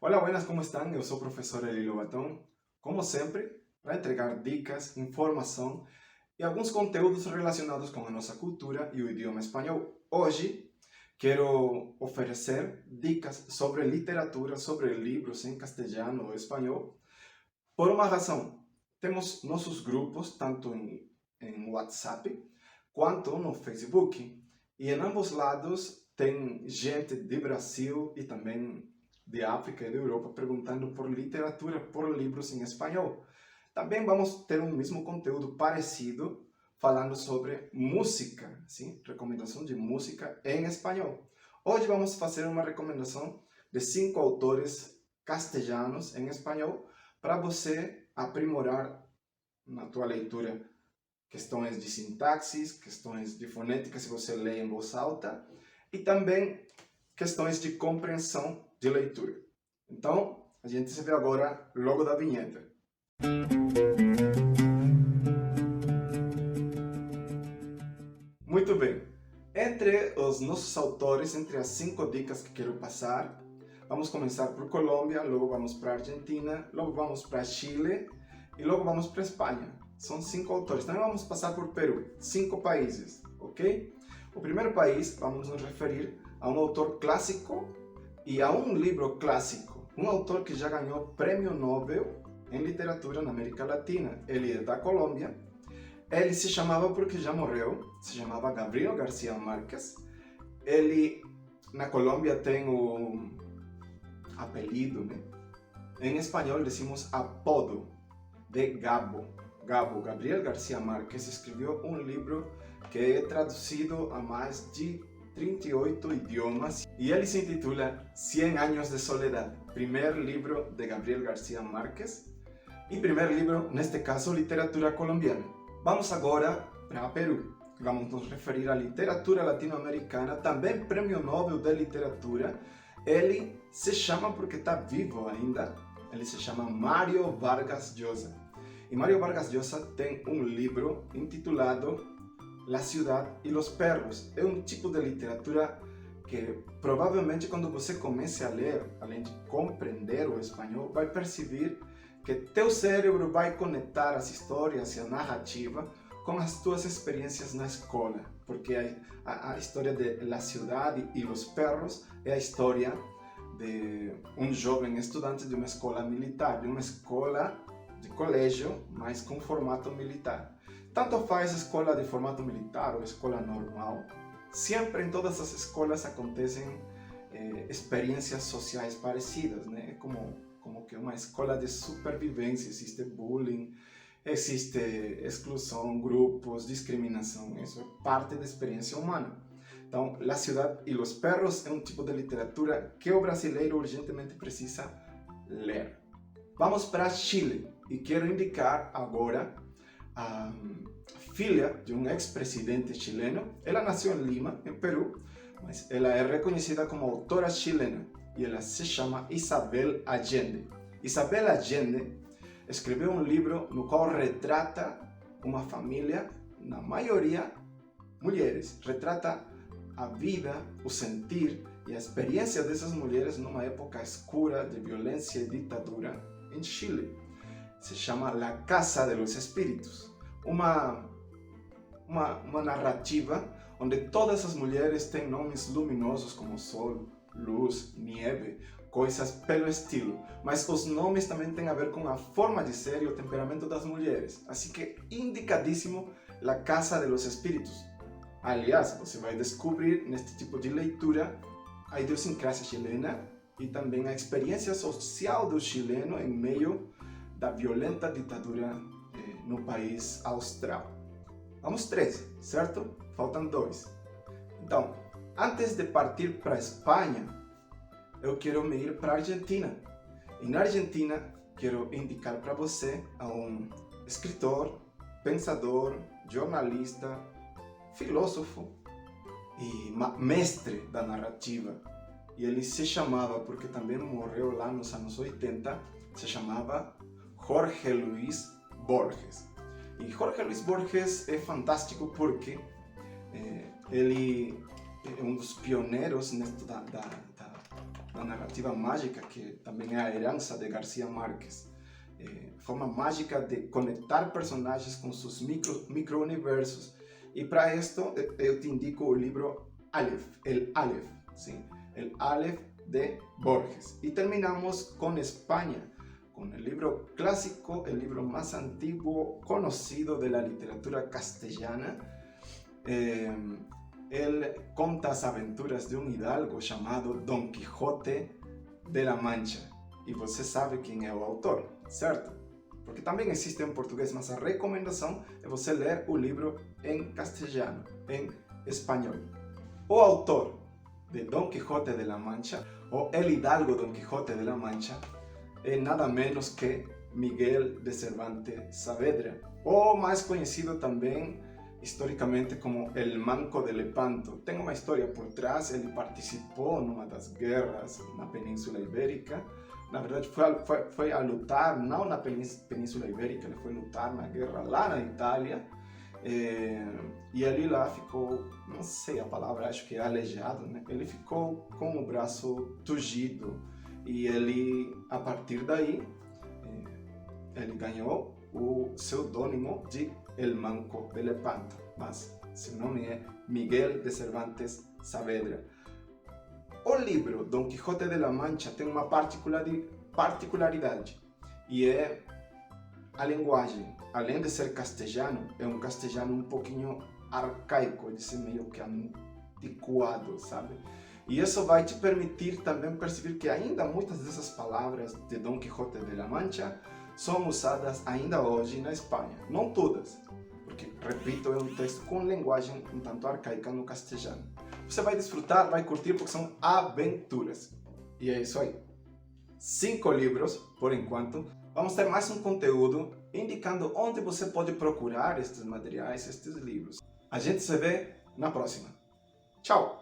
Olá, buenas, como estão? Eu sou o professor Eli Lobatão, como sempre, para entregar dicas, informação e alguns conteúdos relacionados com a nossa cultura e o idioma espanhol. Hoje, quero oferecer dicas sobre literatura, sobre livros em castelhano ou espanhol, por uma razão. Temos nossos grupos, tanto em WhatsApp, quanto no Facebook, e em ambos lados tem gente de Brasil e também de África e de Europa perguntando por literatura, por livros em espanhol. Também vamos ter um mesmo conteúdo parecido, falando sobre música, sim? Recomendação de música em espanhol. Hoje vamos fazer uma recomendação de 5 autores castelhanos em espanhol para você aprimorar na tua leitura questões de sintaxe, questões de fonética se você lê em voz alta e também questões de compreensão de leitura. Então, a gente se vê agora logo da vinheta. Muito bem. Entre os nossos autores, entre as 5 dicas que quero passar, vamos começar por Colômbia, logo vamos para Argentina, logo vamos para Chile e logo vamos para Espanha. São 5 autores. Também vamos passar por Peru, 5 países, ok? O primeiro país, vamos nos referir a um autor clássico e a um livro clássico. Um autor que já ganhou Prêmio Nobel em literatura na América Latina. Ele é da Colômbia. Ele se chamava, porque já morreu, se chamava Gabriel García Márquez. Ele, na Colômbia, tem o apelido, né? Em espanhol decimos apodo, de Gabo. Gabo, Gabriel García Márquez, escreveu um livro que é traduzido a mais de 38 idiomas e ele se intitula 100 anos de soledad. Primeiro livro de Gabriel García Márquez e primeiro livro, neste caso, literatura colombiana. Vamos agora para Peru. Vamos nos referir à literatura latino-americana, também Prêmio Nobel de Literatura. Ele se chama, porque está vivo ainda, ele se chama Mario Vargas Llosa. E Mario Vargas Llosa tem um livro intitulado La Ciudad y los Perros. É um tipo de literatura que provavelmente quando você comece a ler, além de compreender o espanhol, vai perceber que teu cérebro vai conectar as histórias e a narrativa com as tuas experiências na escola. Porque a história de La Ciudad y los Perros é a história de um jovem estudante de uma escola militar, de uma escola de colégio, mas com formato militar. Tanto faz escola de formato militar ou escola normal, sempre em todas as escolas acontecem experiências sociais parecidas, né? É como que uma escola de supervivência, existe bullying, existe exclusão, grupos, discriminação, isso é parte da experiência humana. Então, La Ciudad y los Perros é um tipo de literatura que o brasileiro urgentemente precisa ler. Vamos para Chile e quero indicar agora a filha de um ex-presidente chileno. Ela nasceu em Lima, em Peru, mas ela é reconhecida como autora chilena e ela se chama Isabel Allende. Isabel Allende escreveu um livro no qual retrata uma família, na maioria mulheres, retrata a vida, o sentir e a experiência dessas mulheres numa época escura de violência e ditadura em Chile. Se chama La Casa de los Espíritos. Uma narrativa onde todas as mulheres têm nomes luminosos como sol, luz, nieve, coisas pelo estilo. Mas os nomes também têm a ver com a forma de ser e o temperamento das mulheres. Assim que indicadíssimo La Casa de los Espíritos. Aliás, você vai descobrir neste tipo de leitura a idiosincrasia chilena e também a experiência social do chileno em meio da violenta ditadura no país austral. Vamos 3, certo? Faltam 2. Então, antes de partir para a Espanha, eu quero me ir para a Argentina. E na Argentina, quero indicar para você a um escritor, pensador, jornalista, filósofo e mestre da narrativa. E ele se chamava, porque também morreu lá nos anos 80, se chamava Jorge Luis Borges. E Jorge Luis Borges é fantástico porque ele é um dos pioneiros da da narrativa mágica, que também é a herança de García Márquez. Forma mágica de conectar personagens com seus micro-universos. E para isto eu te indico o livro Aleph, el Aleph, sim, el Aleph de Borges. Y terminamos con España, con el libro clásico, el libro más antiguo conocido de la literatura castellana. Él conta las aventuras de un hidalgo llamado Don Quijote de la Mancha. E você sabe quem é o autor, certo? Porque também existe em português, mas a recomendação é você ler o livro em castelhano, em espanhol. O autor de Don Quijote de la Mancha, o El Hidalgo Don Quijote de la Mancha, é nada menos que Miguel de Cervantes Saavedra, ou mais conhecido também historicamente como El Manco de Lepanto. Tem uma história por trás, ele participou numa das guerras na Península Ibérica. Na verdade, foi a lutar, não na Península Ibérica, ele foi lutar na guerra lá na Itália. E ele lá ficou, não sei a palavra, acho que é aleijado, né? Ele ficou com o braço tugido e ele, a partir daí, ele ganhou o pseudônimo de El Manco de Lepanto, mas seu nome é Miguel de Cervantes Saavedra. O livro Don Quijote de la Mancha tem uma particularidade e é a linguagem. Além de ser castelhano, é um castelhano um pouquinho arcaico, de ser meio que antiquado, sabe? E isso vai te permitir também perceber que ainda muitas dessas palavras de Don Quijote de la Mancha são usadas ainda hoje na Espanha. Não todas, porque, repito, é um texto com linguagem um tanto arcaica no castelhano. Você vai desfrutar, vai curtir, porque são aventuras. E é isso aí. 5 livros, por enquanto. Vamos ter mais um conteúdo indicando onde você pode procurar estes materiais, estes livros. A gente se vê na próxima. Tchau!